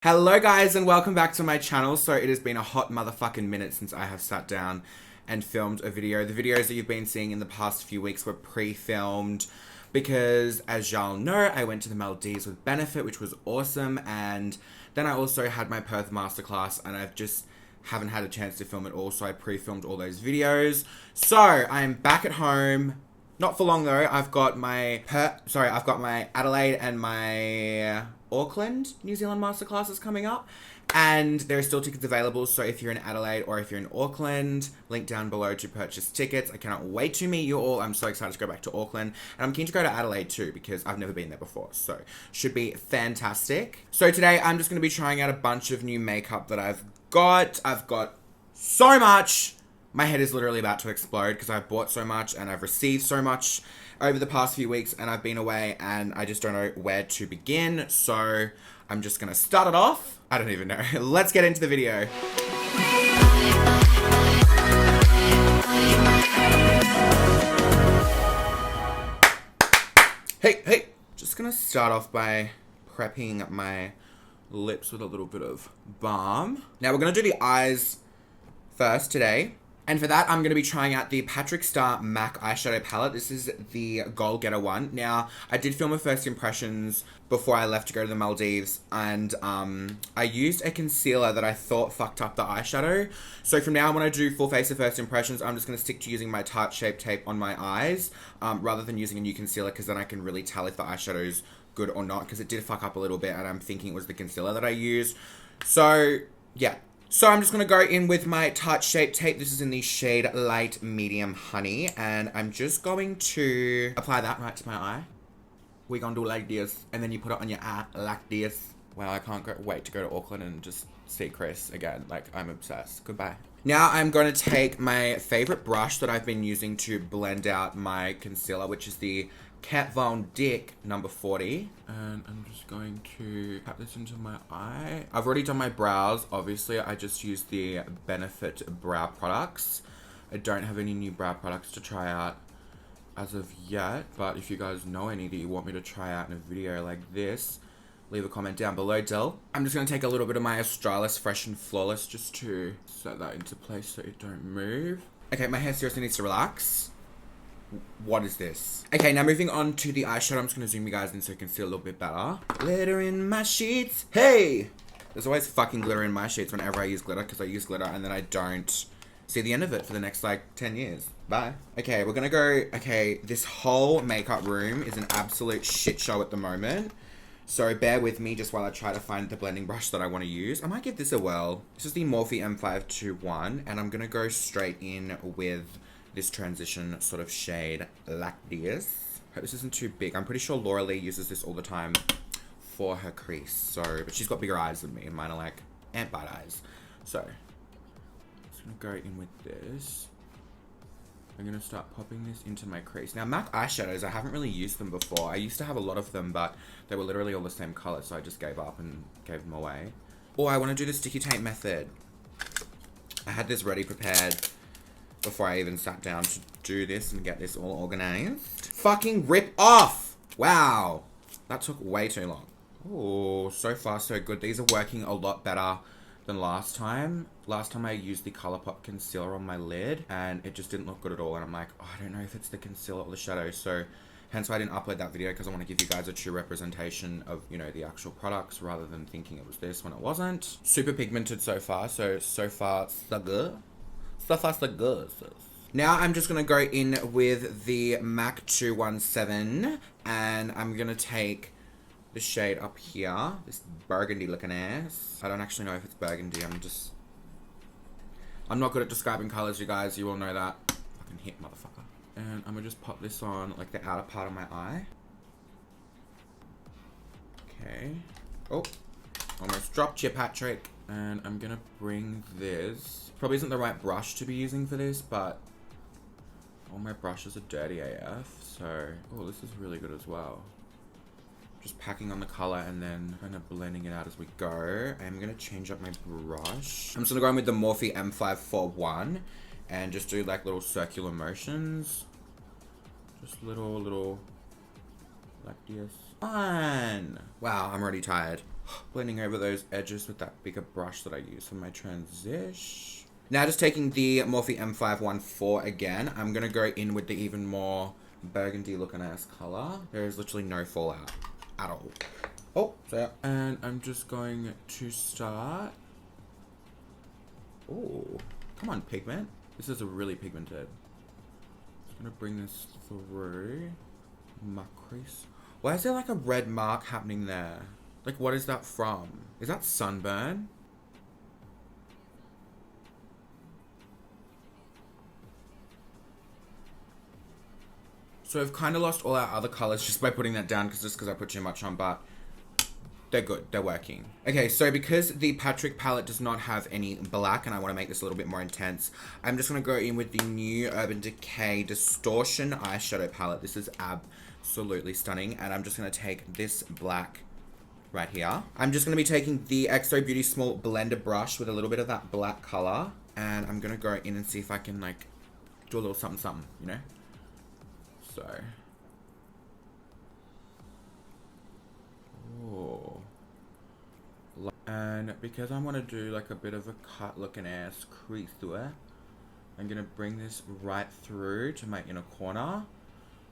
Hello guys and welcome back to my channel. So it has been a hot motherfucking minute since I have sat down and filmed a video. The videos that you've been seeing in the past few weeks were pre-filmed because, as y'all know, I went to the Maldives with Benefit, which was awesome, and then I also had my Perth masterclass and I've just haven't had a chance to film it all, so I pre-filmed all those videos. So I'm back at home. Not for long though. I've got my Adelaide and my Auckland, New Zealand masterclasses coming up, and there are still tickets available. So if you're in Adelaide or if you're in Auckland, link down below to purchase tickets. I cannot wait to meet you all. I'm so excited to go back to Auckland, and I'm keen to go to Adelaide too because I've never been there before, so should be fantastic. So today I'm just going to be trying out a bunch of new makeup that I've got so much. My head is literally about to explode because I've bought so much and I've received so much over the past few weeks, and I've been away and I just don't know where to begin. So I'm just going to start it off. I don't even know. Let's get into the video. Hey. Just going to start off by prepping my lips with a little bit of balm. Now we're going to do the eyes first today. And for that, I'm going to be trying out the Patrick Star MAC eyeshadow palette. This is the Goal Getter one. Now, I did film a first impressions before I left to go to the Maldives, and I used a concealer that I thought fucked up the eyeshadow. So from now on, when I do full face of first impressions, I'm just going to stick to using my Tarte Shape Tape on my eyes, rather than using a new concealer, because then I can really tell if the eyeshadow's good or not, because it did fuck up a little bit, and I'm thinking it was the concealer that I used. So, yeah. So I'm just going to go in with my Tarte Shape Tape. This is in the shade Light Medium Honey. And I'm just going to apply that right to my eye. We're going to do like this. And then you put it on your eye like this. Wow, I can't wait to go to Auckland and just see Chris again. Like, I'm obsessed. Goodbye. Now I'm going to take my favorite brush that I've been using to blend out my concealer, which is the Kat Von D number 40, and I'm just going to tap this into my eye. I've already done my brows. Obviously, I just used the Benefit brow products. I don't have any new brow products to try out as of yet, but if you guys know any that you want me to try out in a video like this, leave a comment down below, Del. I'm just going to take a little bit of my Australis Fresh and Flawless just to set that into place so it don't move. Okay, my hair seriously needs to relax. What is this? Okay, now moving on to the eyeshadow. I'm just going to zoom you guys in so you can see a little bit better. Glitter in my sheets. Hey! There's always fucking glitter in my sheets whenever I use glitter, because I use glitter and then I don't see the end of it for the next, like, 10 years. Bye. Okay, we're going to go... Okay, this whole makeup room is an absolute shit show at the moment. So bear with me just while I try to find the blending brush that I want to use. I might give this a whirl. This is the Morphe M521, and I'm going to go straight in with this transition sort of shade like this. Hope this isn't too big. I'm pretty sure Laura Lee uses this all the time for her crease. So, but she's got bigger eyes than me, and mine are like ant-bite eyes. So, I'm just gonna go in with this. I'm gonna start popping this into my crease. Now, MAC eyeshadows, I haven't really used them before. I used to have a lot of them, but they were literally all the same color, so I just gave up and gave them away. Oh, I want to do the sticky tape method. I had this ready prepared before I even sat down to do this and get this all organized. Fucking rip off! Wow. That took way too long. Oh, so far so good. These are working a lot better than last time. Last time I used the Colourpop concealer on my lid and it just didn't look good at all. And I'm like, oh, I don't know if it's the concealer or the shadow. So hence why I didn't upload that video, because I want to give you guys a true representation of, you know, the actual products rather than thinking it was this when it wasn't. Super pigmented so far. So far so good. So far so good. Now I'm just going to go in with the MAC 217 and I'm going to take the shade up here, this burgundy looking ass. I don't actually know if it's burgundy. I'm not good at describing colors, you guys. You all know that. Fucking hit, motherfucker. And I'm going to just pop this on like the outer part of my eye. Okay. Oh, almost dropped you, Patrick. And I'm going to bring this. Probably isn't the right brush to be using for this, but all my brushes are dirty AF. So, oh, this is really good as well. Just packing on the color and then kind of blending it out as we go. I'm going to change up my brush. I'm just going to go in with the Morphe M541 and just do like little circular motions. Just little like this. Fun. Wow, I'm already tired. Blending over those edges with that bigger brush that I use for my transition. Now just taking the Morphe M514 again, I'm going to go in with the even more burgundy looking ass color. There is literally no fallout at all. Oh, so, and I'm just going to start. Oh, come on, pigment. This is a really pigmented. Just gonna bring this through my crease. Why is there like a red mark happening there? Like, what is that from? Is that sunburn? So I've kind of lost all our other colors just by putting that down because I put too much on, but they're good. They're working. Okay, so because the Patrick palette does not have any black and I want to make this a little bit more intense, I'm just going to go in with the new Urban Decay Distortion Eyeshadow palette. This is absolutely stunning. And I'm just going to take this black right here. I'm just going to be taking the XO Beauty Small Blender brush with a little bit of that black color. And I'm going to go in and see if I can, like, do a little something, something, you know? So... oh. And because I want to do like a bit of a cut looking ass crease through it, I'm going to bring this right through to my inner corner.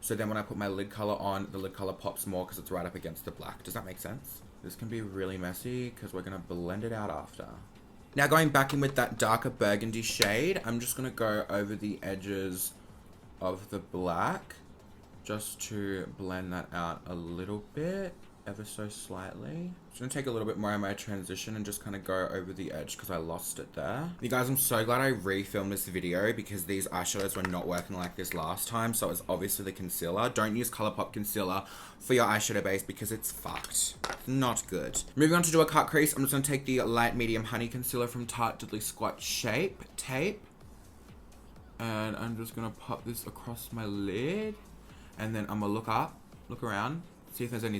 So then when I put my lid color on, the lid color pops more because it's right up against the black. Does that make sense? This can be really messy because we're going to blend it out after. Now going back in with that darker burgundy shade, I'm just going to go over the edges of the black just to blend that out a little bit. Ever so slightly. Just gonna take a little bit more of my transition and just kind of go over the edge because I lost it there. You guys, I'm so glad I refilmed this video because these eyeshadows were not working like this last time. So it was obviously the concealer. Don't use Colourpop concealer for your eyeshadow base because it's fucked. Not good. Moving on to do a cut crease, I'm just gonna take the light medium honey concealer from Tarte Diddly Squat Shape Tape. And I'm just gonna pop this across my lid. And then I'm gonna look up, look around, see if there's any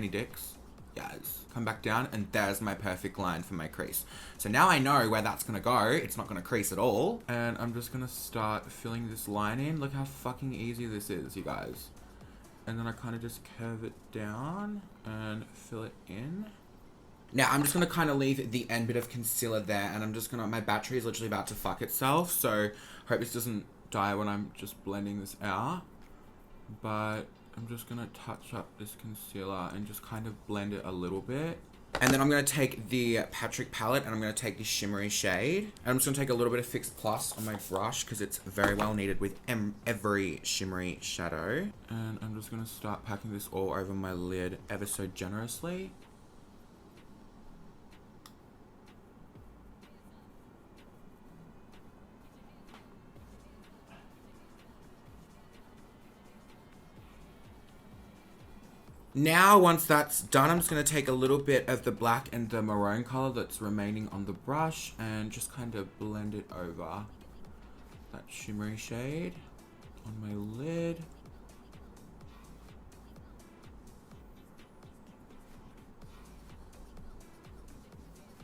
dicks. Yes. Come back down and there's my perfect line for my crease. So now I know where that's gonna go. It's not gonna crease at all. And I'm just gonna start filling this line in. Look how fucking easy this is, you guys. And then I kind of just curve it down and fill it in. Now I'm just gonna kind of leave the end bit of concealer there, and I'm just gonna, my battery is literally about to fuck itself, so hope this doesn't die when I'm just blending this out. But I'm just going to touch up this concealer and just kind of blend it a little bit. And then I'm going to take the Patrick palette and I'm going to take this shimmery shade. And I'm just going to take a little bit of Fix Plus on my brush because it's very well needed with every shimmery shadow. And I'm just going to start packing this all over my lid ever so generously. Now, once that's done, I'm just going to take a little bit of the black and the maroon color that's remaining on the brush and just kind of blend it over that shimmery shade on my lid.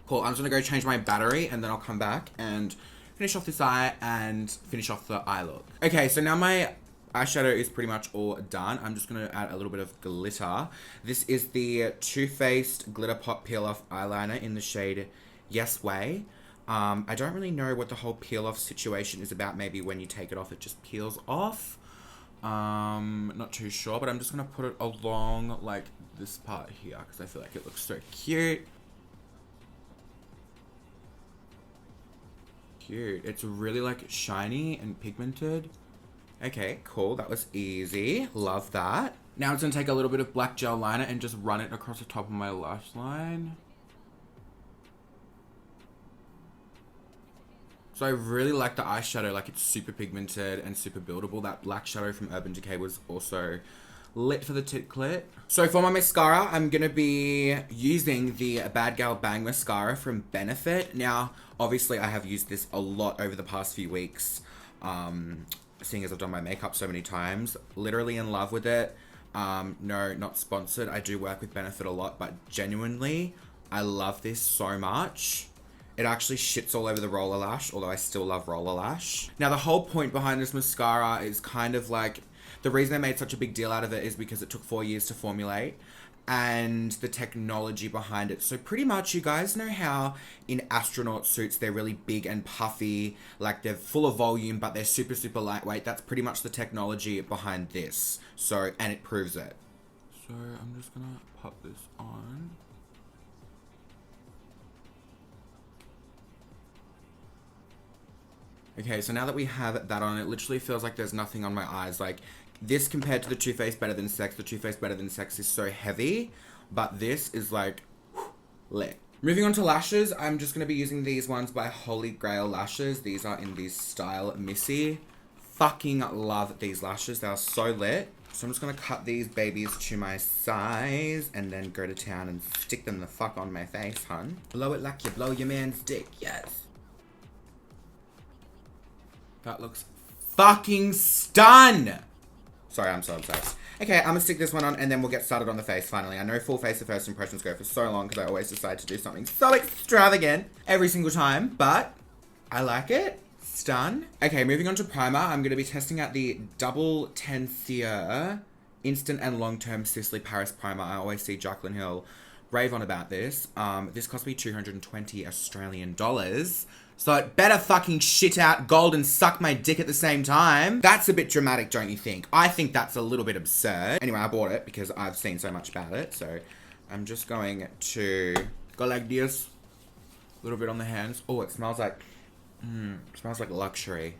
Cool, I'm just going to go change my battery and then I'll come back and finish off this eye and finish off the eye look. Okay, so now my eyeshadow is pretty much all done. I'm just going to add a little bit of glitter. This is the Too Faced Glitter Pop Peel Off Eyeliner in the shade Yes Way. I don't really know what the whole peel off situation is about. Maybe when you take it off, it just peels off. Not too sure, but I'm just going to put it along like this part here because I feel like it looks so cute. Cute. It's really like shiny and pigmented. Okay, cool. That was easy. Love that. Now I'm just going to take a little bit of black gel liner and just run it across the top of my lash line. So I really like the eyeshadow. Like, it's super pigmented and super buildable. That black shadow from Urban Decay was also lit for the tit clit. So for my mascara, I'm going to be using the Bad Gal Bang mascara from Benefit. Now, obviously, I have used this a lot over the past few weeks. Seeing as I've done my makeup so many times, literally in love with it. No, not sponsored. I do work with Benefit a lot, but genuinely, I love this so much. It actually shits all over the roller lash, although I still love roller lash. Now, the whole point behind this mascara is kind of like, the reason I made such a big deal out of it is because it took 4 years to formulate. and the technology behind it. So pretty much, you guys know how in astronaut suits they're really big and puffy, like they're full of volume, but they're super, super lightweight. That's pretty much the technology behind this. So, and it proves it. So I'm just gonna pop this on. Okay, so now that we have that on, it literally feels like there's nothing on my eyes. Like, this compared to the Too Faced Better Than Sex, the Too Faced Better Than Sex is so heavy, but this is like, lit. Moving on to lashes, I'm just going to be using these ones by Holy Grail Lashes. These are in the style Missy. Fucking love these lashes. They are so lit. So I'm just going to cut these babies to my size and then go to town and stick them the fuck on my face, hun. Blow it like you blow your man's dick, yes. That looks fucking stun! Sorry, I'm so obsessed. Okay, I'm gonna stick this one on and then we'll get started on the face finally. I know full face of first impressions go for so long because I always decide to do something so extravagant every single time, but I like it. Stun. Okay, moving on to primer. I'm gonna be testing out the Double Tensier Instant and Long-Term Sisley Paris Primer. I always see Jaclyn Hill rave on about this. This cost me 220 Australian dollars. So it better fucking shit out gold and suck my dick at the same time. That's a bit dramatic, don't you think? I think that's a little bit absurd. Anyway, I bought it because I've seen so much about it. So I'm just going to go like this. A little bit on the hands. Oh, it smells like luxury.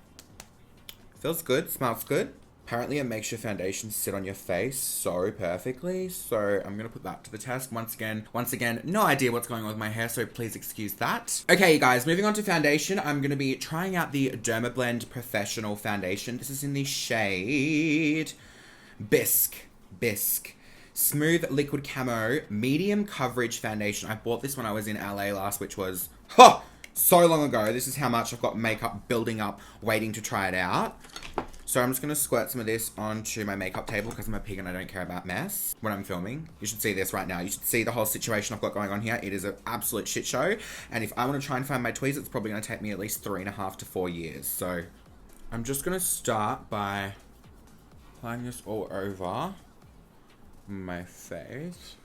Feels good, smells good. Apparently it makes your foundation sit on your face so perfectly. So I'm going to put that to the test. Once again, no idea what's going on with my hair, so please excuse that. Okay, you guys, moving on to foundation. I'm going to be trying out the Dermablend Professional Foundation. This is in the shade Bisque. Smooth Liquid Camo Medium Coverage Foundation. I bought this when I was in LA last, which was, so long ago. This is how much I've got makeup building up, waiting to try it out. So I'm just going to squirt some of this onto my makeup table because I'm a pig and I don't care about mess when I'm filming. You should see this right now. You should see the whole situation I've got going on here. It is an absolute shit show. And if I want to try and find my tweezers, it's probably going to take me at least 3.5 to 4 years. So I'm just going to start by applying this all over my face.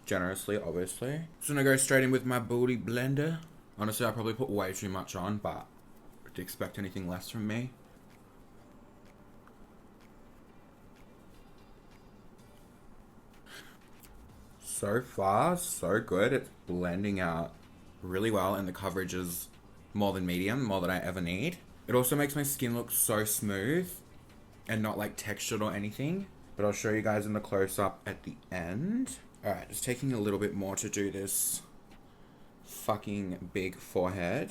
Generously, obviously. Just going to go straight in with my booty blender. Honestly, I probably put way too much on, but to expect anything less from me. So far, so good. It's blending out really well and the coverage is more than medium, more than I ever need. It also makes my skin look so smooth and not like textured or anything. But I'll show you guys in the close-up at the end. Alright, just taking a little bit more to do this fucking big forehead.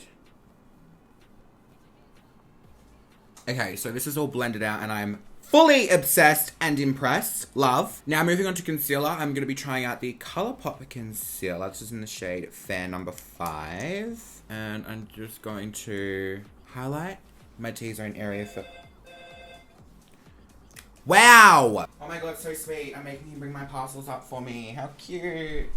Okay, so this is all blended out and I'm fully obsessed and impressed. Love. Now moving on to concealer, I'm going to be trying out the Colourpop concealer. This is in the shade Fair number 5. And I'm just going to highlight my T-zone area for... Wow! Oh my god, so sweet. I'm making him bring my parcels up for me. How cute.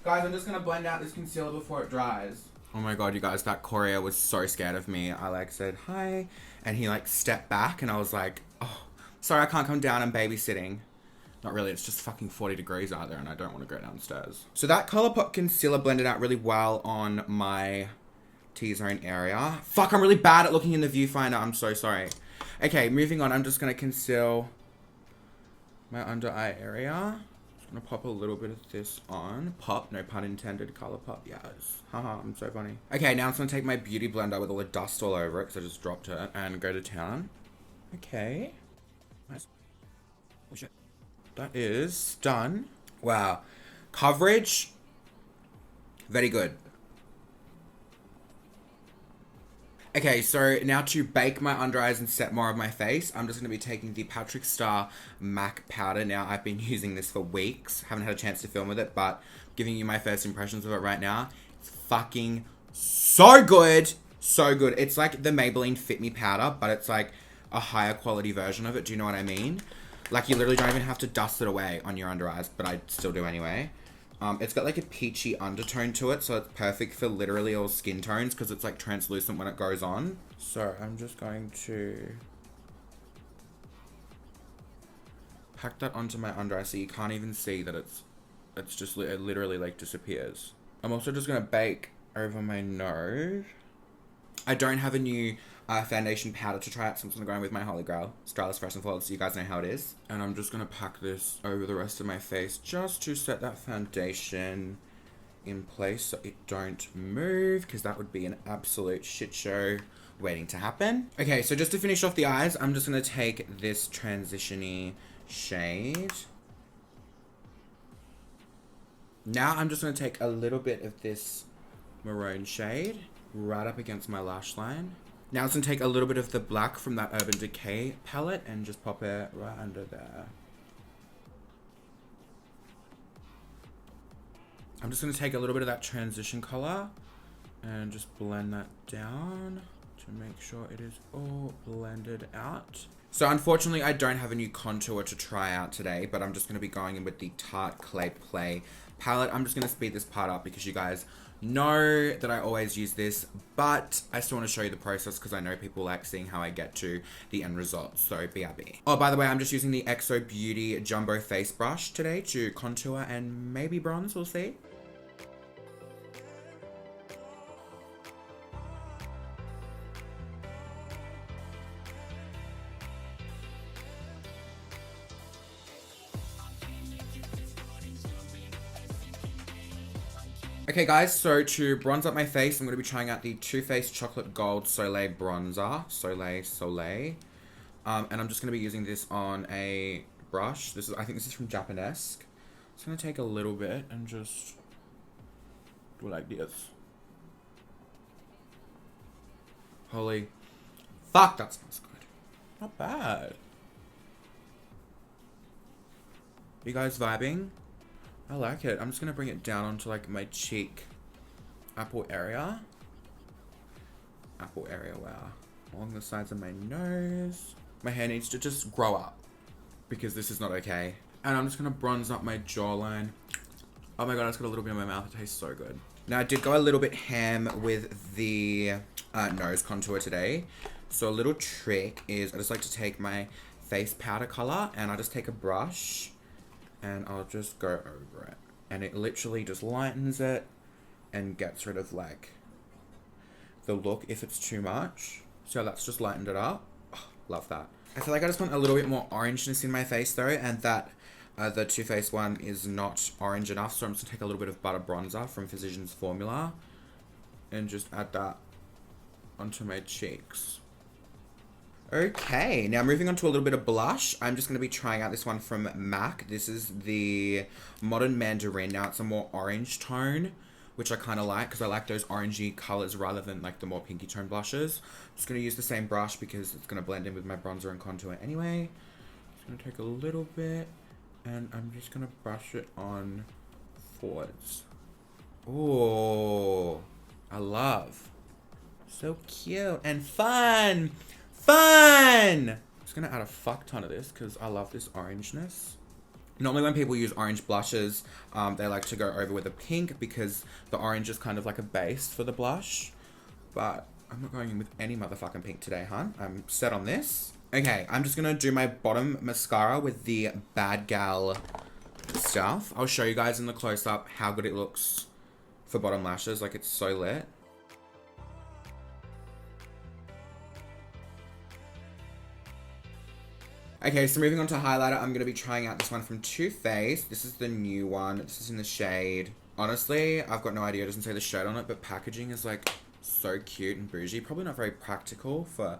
Guys, I'm just going to blend out this concealer before it dries. Oh my god, you guys, that courier was so scared of me. I like said, hi. And he like stepped back and I was like, oh, sorry, I can't come down. I'm babysitting. Not really, it's just fucking 40 degrees out there and I don't want to go downstairs. So that Colourpop concealer blended out really well on my T-zone area. Fuck, I'm really bad at looking in the viewfinder. I'm so sorry. Okay, moving on. I'm just going to conceal my under eye area. I'm gonna pop a little bit of this on. Pop, no pun intended, Colourpop, yes. Haha, I'm so funny. Okay, now I'm just gonna take my beauty blender with all the dust all over it, because I just dropped it, and go to town. Okay. Nice. Oh shit. That is done. Wow. Coverage, very good. Okay, so now to bake my under eyes and set more of my face, I'm just going to be taking the Patrick Star MAC powder. Now, I've been using this for weeks. Haven't had a chance to film with it, but giving you my first impressions of it right now. It's fucking so good. So good. It's like the Maybelline Fit Me powder, but it's like a higher quality version of it. Do you know what I mean? Like, you literally don't even have to dust it away on your under eyes, but I still do anyway. It's got like a peachy undertone to it, so it's perfect for literally all skin tones because it's like translucent when it goes on. So I'm just going to pack that onto my under eye so you can't even see that it's just, it literally like disappears. I'm also just gonna bake over my nose. I don't have a new foundation powder to try out, so I'm just gonna go in with my Holy Grail Stylist Fresh and Flawless so you guys know how it is. And I'm just gonna pack this over the rest of my face just to set that foundation in place so it don't move, because that would be an absolute shit show waiting to happen. Okay, so just to finish off the eyes, I'm just gonna take this transition-y shade. Now I'm just gonna take a little bit of this maroon shade right up against my lash line. Now I'm just gonna take a little bit of the black from that Urban Decay palette and just pop it right under there. I'm just going to take a little bit of that transition color and just blend that down to make sure it is all blended out. So unfortunately, I don't have a new contour to try out today, but I'm just going to be going in with the Tarte Clay Play palette. I'm just going to speed this part up because you guys know that I always use this, but I still want to show you the process because I know people like seeing how I get to the end result, so BRB. Oh, by the way, I'm just using the XO Beauty Jumbo Face Brush today to contour and maybe bronze, we'll see. Okay guys, so to bronze up my face, I'm going to be trying out the Too Faced Chocolate Gold Soleil Bronzer. Soleil. And I'm just going to be using this on a brush. I think this is from Japanesque. Just going to take a little bit and just do like this. Holy fuck, that smells good. Not bad. You guys vibing? I like it. I'm just going to bring it down onto like my cheek apple area. Wow. Along the sides of my nose. My hair needs to just grow up because this is not okay. And I'm just going to bronze up my jawline. Oh my god, I just got a little bit in my mouth. It tastes so good. Now I did go a little bit ham with the nose contour today. So a little trick is I just like to take my face powder color and I just take a brush and I'll just go over it. And it literally just lightens it and gets rid of like the look if it's too much. So that's just lightened it up. Oh, love that. I feel like I just want a little bit more orangeness in my face though, and that the Too Faced one is not orange enough, so I'm just gonna take a little bit of butter bronzer from Physicians Formula and just add that onto my cheeks. Okay, now moving on to a little bit of blush. I'm just going to be trying out this one from MAC. This is the Modern Mandarin. Now it's a more orange tone, which I kind of like because I like those orangey colors rather than like the more pinky tone blushes. I'm just going to use the same brush because it's going to blend in with my bronzer and contour anyway. Just going to take a little bit and I'm just going to brush it on forwards. Oh, I love. So cute and fun. I'm just gonna add a fuck ton of this because I love this orangeness. Normally when people use orange blushes, they like to go over with a pink because the orange is kind of like a base for the blush. But I'm not going in with any motherfucking pink today, hun. I'm set on this. Okay, I'm just gonna do my bottom mascara with the Bad Gal stuff. I'll show you guys in the close-up how good it looks for bottom lashes. Like, it's so lit. Okay, so moving on to highlighter, I'm going to be trying out this one from Too Faced. This is the new one. This is in the shade. Honestly, I've got no idea. It doesn't say the shade on it, but packaging is like so cute and bougie. Probably not very practical for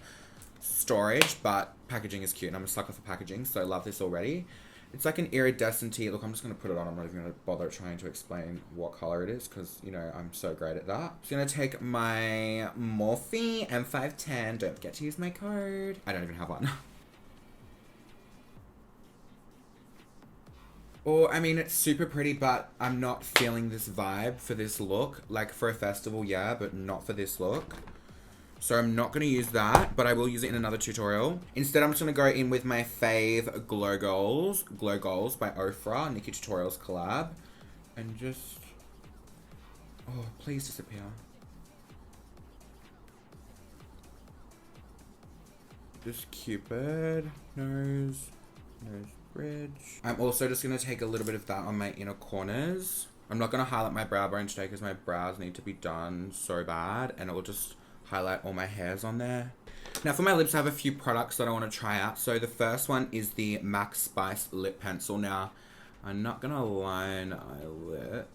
storage, but packaging is cute and I'm a sucker for packaging, so I love this already. It's like an iridescent-y. Look, I'm just going to put it on. I'm not even going to bother trying to explain what color it is because, you know, I'm so great at that. I'm just going to take my Morphe M510. Don't forget to use my code. I don't even have one. Or, I mean, it's super pretty, but I'm not feeling this vibe for this look. Like, for a festival, yeah, but not for this look. So I'm not going to use that, but I will use it in another tutorial. Instead, I'm just going to go in with my fave Glow Goals by Ofra, Nikki Tutorials collab. And just... oh, please disappear. Just Cupid, nose, bridge. I'm also just going to take a little bit of that on my inner corners. I'm not going to highlight my brow bone today because my brows need to be done so bad. And it will just highlight all my hairs on there. Now for my lips, I have a few products that I want to try out. So the first one is the MAC Spice Lip Pencil. Now, I'm not going to line my lips.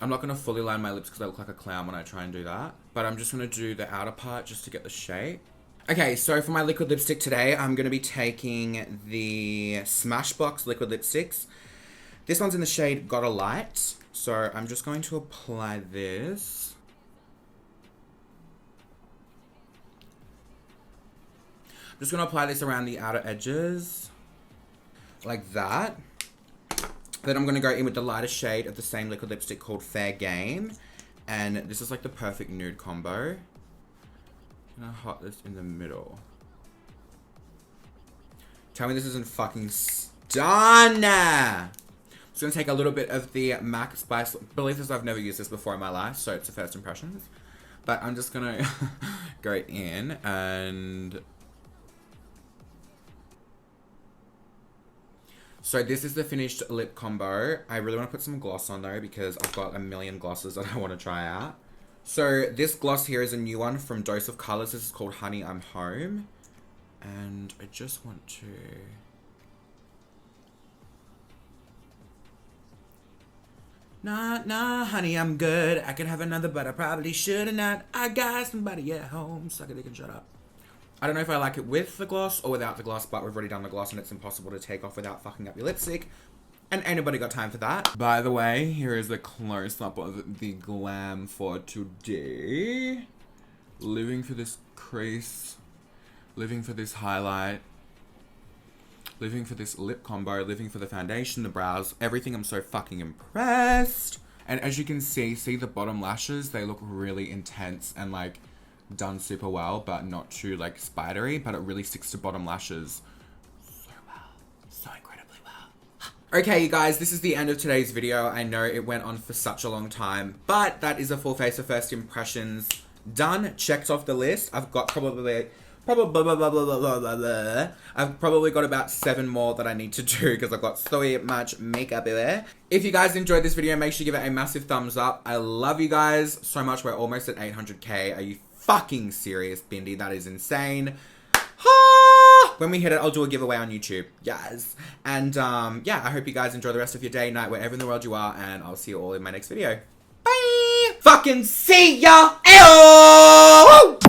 I'm not going to fully line my lips because I look like a clown when I try and do that. But I'm just going to do the outer part just to get the shape. Okay, so for my liquid lipstick today, I'm going to be taking the Smashbox liquid lipsticks. This one's in the shade Got a Light. So I'm just going to apply this. I'm just going to apply this around the outer edges. Like that. Then I'm going to go in with the lighter shade of the same liquid lipstick called Fair Game. And this is like the perfect nude combo. I'm going to hot this in the middle. Tell me this isn't fucking stunning. I'm just going to take a little bit of the MAC Spice. Believe this, I've never used this before in my life, so it's a first impressions. But I'm just going to go in and... So this is the finished lip combo. I really want to put some gloss on though because I've got a million glosses that I want to try out. So this gloss here is a new one from Dose of Colors. This is called Honey, I'm Home. And I just want to... Nah, honey, I'm good. I could have another, but I probably should not. I got somebody at home. Suck it, they can shut up. I don't know if I like it with the gloss or without the gloss, but we've already done the gloss and it's impossible to take off without fucking up your lipstick. And ain't nobody got time for that. By the way, here is the close-up of the glam for today. Living for this crease. Living for this highlight. Living for this lip combo. Living for the foundation, the brows, everything. I'm so fucking impressed. And as you can see the bottom lashes? They look really intense and like done super well, but not too like spidery, but it really sticks to bottom lashes so well, so incredibly well. Okay, you guys, this is the end of today's video. I know it went on for such a long time, but that is a full face of first impressions done, checked off the list. I've got I've probably got about 7 more that I need to do because I've got so much makeup there. If you guys enjoyed this video, make sure you give it a massive thumbs up. I love you guys so much. We're almost at 800k. Are you fucking serious, Bindi? That is insane. When we hit it, I'll do a giveaway on YouTube. Yes. And yeah, I hope you guys enjoy the rest of your day, night, wherever in the world you are, and I'll see you all in my next video. Bye! Fucking see ya! Ew!